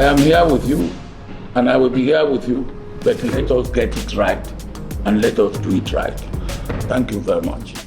am here with you, and I will be here with you, but let us get it right, and let us do it right. Thank you very much.